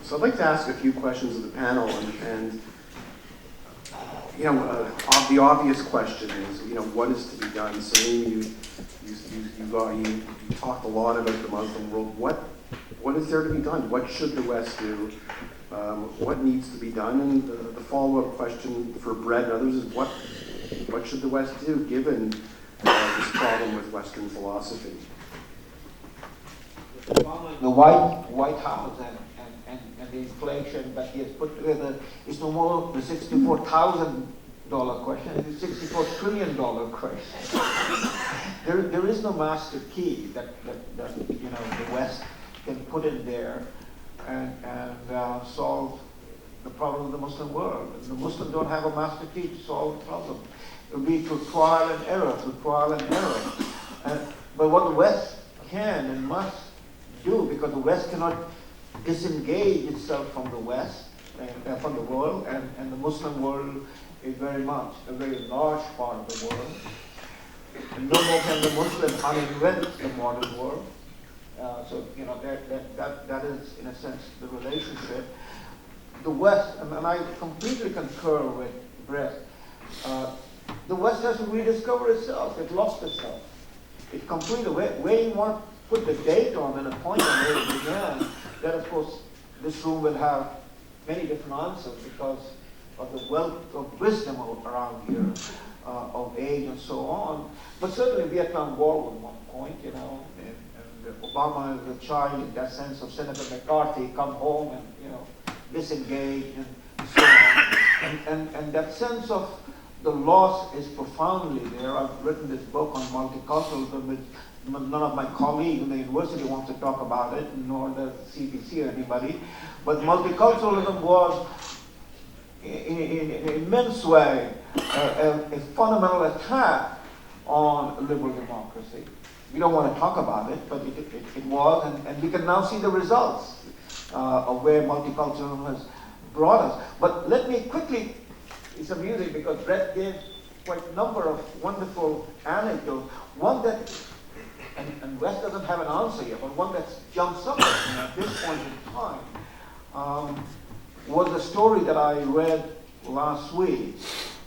So I'd like to ask a few questions of the panel, and you know, the obvious question is, you know, what is to be done? So Amy, you talked a lot about the Muslim world. What is there to be done? What should the West do? What needs to be done? And the follow-up question for Brett and others is, what should the West do given this problem with Western philosophy? The White House and the inflation that he has put together is no more the $64,000 question, it's a $64 trillion question. There is no master key that you know, the West can put in there and solve the problem of the Muslim world. And the Muslims don't have a master key to solve the problem. It will be through trial and error, but what the West can and must do, because the West cannot disengage itself from the West, from the world, and the Muslim world is very much a very large part of the world. And no more can the Muslim uninvent the modern world. So you know that is in a sense the relationship. The West, and I completely concur with Brett. The West has to rediscover itself. It lost itself. It completely. Where you want to put the date on and a point on where it began, then of course this room will have many different answers because of the wealth of wisdom around here, of age and so on. But certainly Vietnam War was one point, you know, and Obama is a child in that sense of Senator McCarthy come home and, you know, disengage and so on. And that sense of the loss is profoundly there. I've written this book on multiculturalism, which none of my colleagues in the university wants to talk about it, nor does CBC or anybody. But multiculturalism was, in an immense way, a fundamental attack on liberal democracy. We don't want to talk about it, but it was, and we can now see the results of where multiculturalism has brought us. But let me quickly, it's amusing because Brett gave quite a number of wonderful anecdotes. One that, and West doesn't have an answer yet, but one that jumps up at this point in time was a story that I read last week.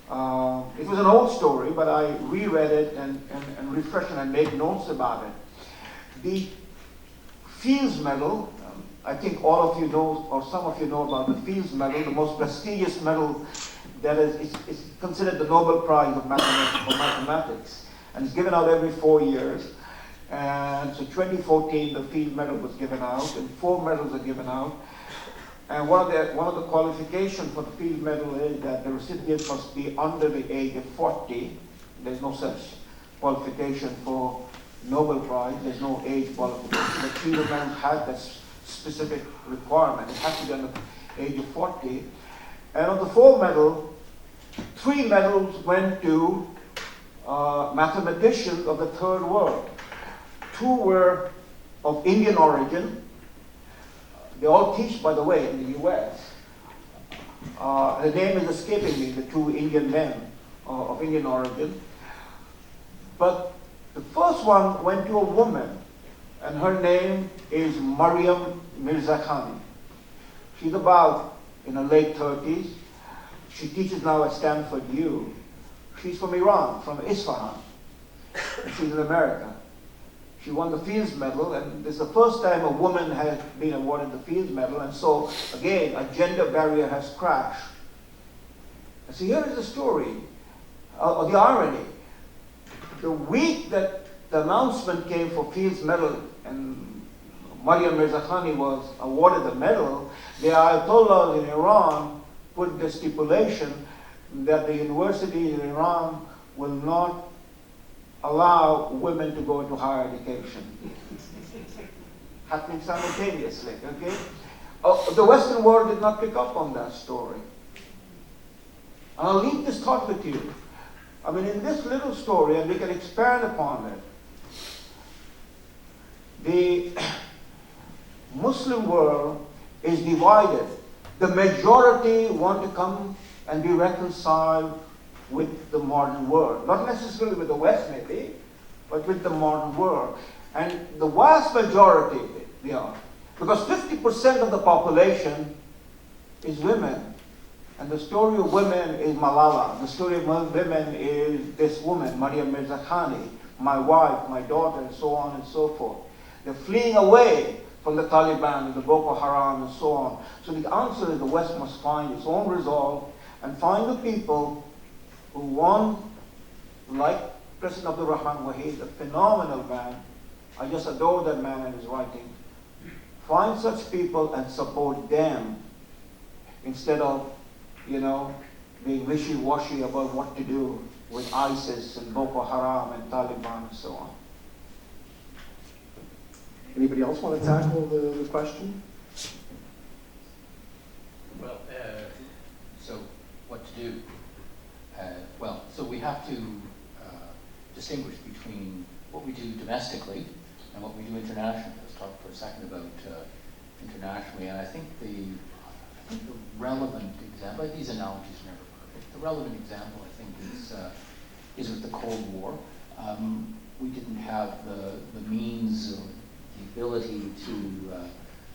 It was an old story, but I reread it and refreshed it and made notes about it. The Fields Medal, I think all of you know, or some of you know about the Fields Medal, the most prestigious medal that is considered the Nobel Prize of mathematics, and it's given out every 4 years. And so 2014, the Fields Medal was given out, and 4 medals are given out. And one of the qualifications for the Fields Medal is that the recipient must be under the age of 40. There's no such qualification for Nobel Prize. There's no age qualification. The Fields Medal has that specific requirement. It has to be under the age of 40. And of the 4 medals, 3 medals went to mathematicians of the Third World. 2 were of Indian origin. They all teach, by the way, in the U.S. The name is escaping me, the 2 Indian men of Indian origin. But the first one went to a woman, and her name is Maryam Mirzakhani. She's about in her late 30s. She teaches now at Stanford U. She's from Iran, from Isfahan. She's in America. She won the Fields Medal, and this is the first time a woman has been awarded the Fields Medal, and so, again, a gender barrier has crashed. And so here is the story, or the irony. The week that the announcement came for Fields Medal, and Maryam Mirzakhani was awarded the medal, the Ayatollahs in Iran put the stipulation that the university in Iran will not allow women to go into higher education. Happening simultaneously, okay? The Western world did not pick up on that story. And I'll leave this thought with you. I mean, in this little story, and we can expand upon it, the Muslim world is divided. The majority want to come and be reconciled with the modern world. Not necessarily with the West, maybe, but with the modern world. And the vast majority, Because 50% of the population is women. And the story of women is Malala. The story of women is this woman, Maria Mirzakhani, my wife, my daughter, and so on and so forth. They're fleeing away from the Taliban and the Boko Haram and so on. So the answer is the West must find its own resolve and find the people who want, like President Abdul Rahman Wahid, a phenomenal man. I just adore that man and his writing. Find such people and support them instead of, being wishy-washy about what to do with ISIS and Boko Haram and Taliban and so on. Anybody else want to tackle the question? Well, so what to do? So we have to distinguish between what we do domestically and what we do internationally. Let's talk for a second about internationally. And I think the relevant example, these analogies are never perfect. The relevant example, I think, is with the Cold War. We didn't have the means or the ability to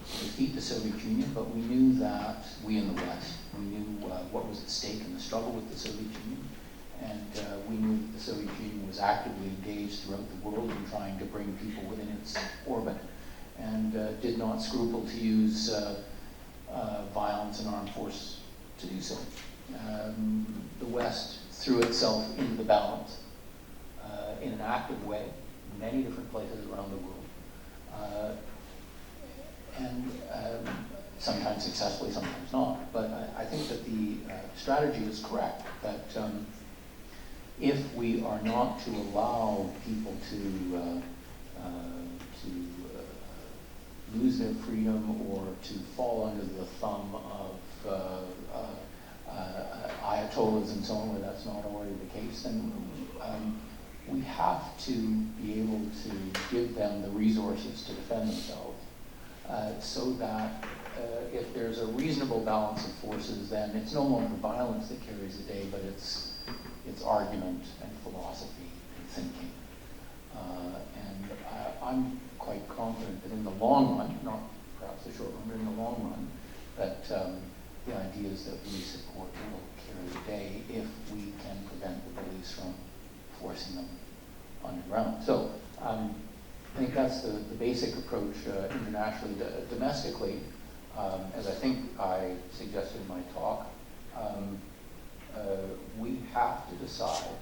defeat the Soviet Union, but we knew that we in the West, we knew what was at stake in the struggle with the Soviet Union, and we knew that the Soviet Union was actively engaged throughout the world in trying to bring people within its orbit, and did not scruple to use violence and armed force to do so. The West threw itself into the balance in an active way in many different places around the world. And sometimes successfully, sometimes not. But I think that the strategy is correct, that if we are not to allow people to lose their freedom or to fall under the thumb of ayatollahs and so on, where that's not already the case, then we have to be able to give them the resources to defend themselves, so that if there's a reasonable balance of forces, then it's no longer violence that carries the day, but it's argument and philosophy and thinking. And I'm quite confident that in the long run, not perhaps the short run, but in the long run, that the ideas that we support will carry the day if we can prevent the bullies from forcing them underground. So I think that's the basic approach internationally. Domestically, as I think I suggested in my talk, we have to decide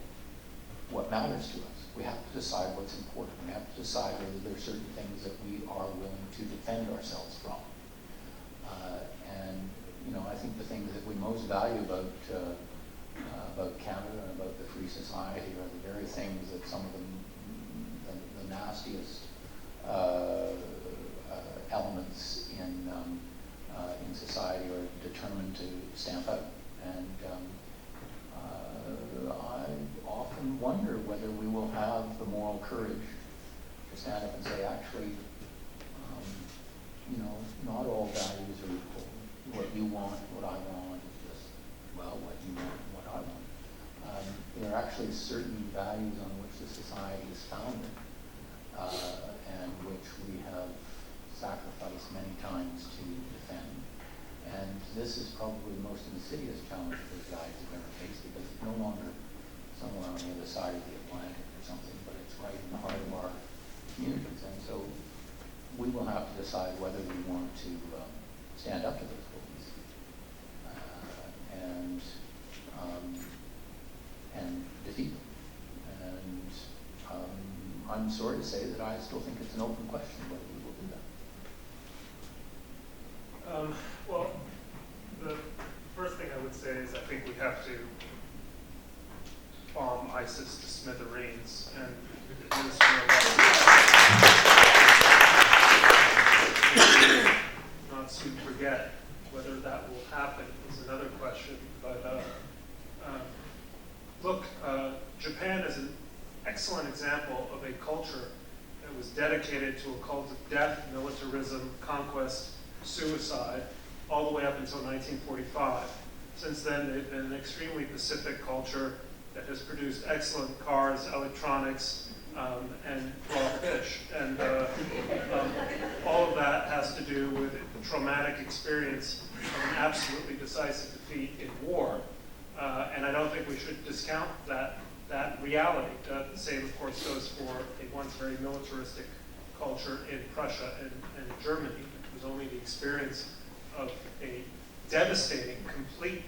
what matters to us. We have to decide what's important. We have to decide whether there are certain things that we are willing to defend ourselves from. And I think the things that we most value about Canada and about the free society are the very things that some of the nastiest elements in society are determined to stamp out. And I often wonder whether we will have the moral courage to stand up and say, actually, not all values are equal. What you want, what I want, is just, well, what you want and what I want. There are actually certain values on which the society is founded, and which we have sacrificed many times to defend. And this is probably the most insidious challenge those guys have ever faced, because it's no longer somewhere on the other side of the Atlantic or something, but it's right in the heart of our communities. And so we will have to decide whether we want to stand up to those bullies and defeat them. And I'm sorry to say that I still think it's an open question whether we will do that. Well, the first thing I would say is I think we have to bomb ISIS to smithereens and administer not to forget. Whether that will happen is another question. But look, Japan is an excellent example of a culture that was dedicated to a cult of death, militarism, conquest, suicide, all the way up until 1945. Since then, they've been an extremely pacific culture that has produced excellent cars, electronics, and raw fish. And all of that has to do with the traumatic experience of an absolutely decisive defeat in war. And I don't think we should discount that reality. The same, of course, goes for a once very militaristic culture in Prussia and Germany. It was only the experience of a devastating, complete,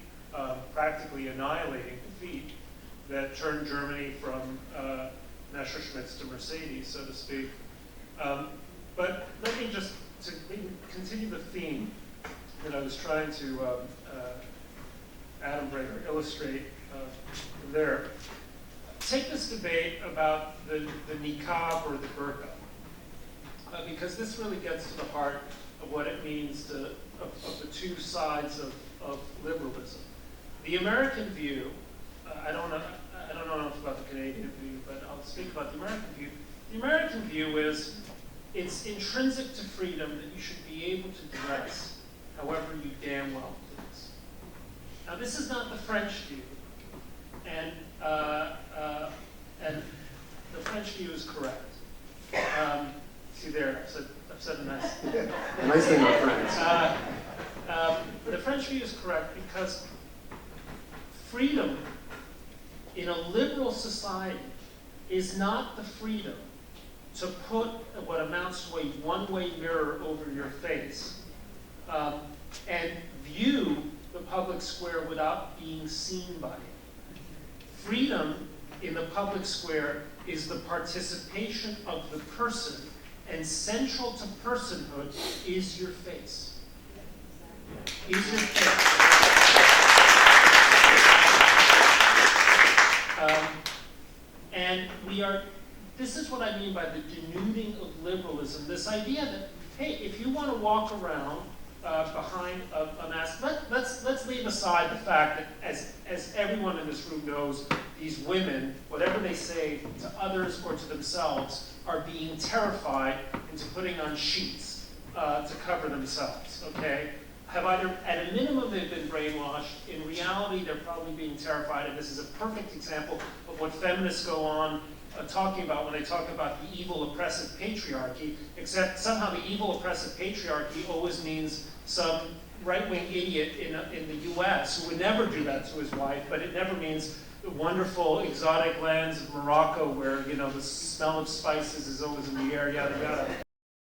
practically annihilating defeat that turned Germany from Messerschmitts to Mercedes, so to speak. But let me just continue the theme that I was trying to adumbrate or illustrate there. Take this debate about the niqab or the burqa, because this really gets to the heart of what it means of the two sides of liberalism. The American view, I don't know enough about the Canadian view, but I'll speak about the American view. The American view is it's intrinsic to freedom that you should be able to dress however you damn well please. Now this is not the French view, and the French view is correct. See there, I've said a nice thing. The nice thing about France. The French view is correct because freedom in a liberal society is not the freedom to put what amounts to a one-way mirror over your face and view the public square without being seen by it. Freedom in the public square is the participation of the person, and central to personhood is your face. Is your face. And this is what I mean by the denuding of liberalism, this idea that, hey, if you want to walk around behind a mask, let's leave aside the fact that, as everyone in this room knows, these women, whatever they say to others or to themselves, are being terrified into putting on sheets to cover themselves, okay? Have either, at a minimum, they've been brainwashed. In reality, they're probably being terrified, and this is a perfect example of what feminists go on talking about when they talk about the evil, oppressive patriarchy, except somehow the evil, oppressive patriarchy always means some right-wing idiot in the US who would never do that to his wife, but it never means the wonderful exotic lands of Morocco where, you know, the smell of spices is always in the air, yada, yada.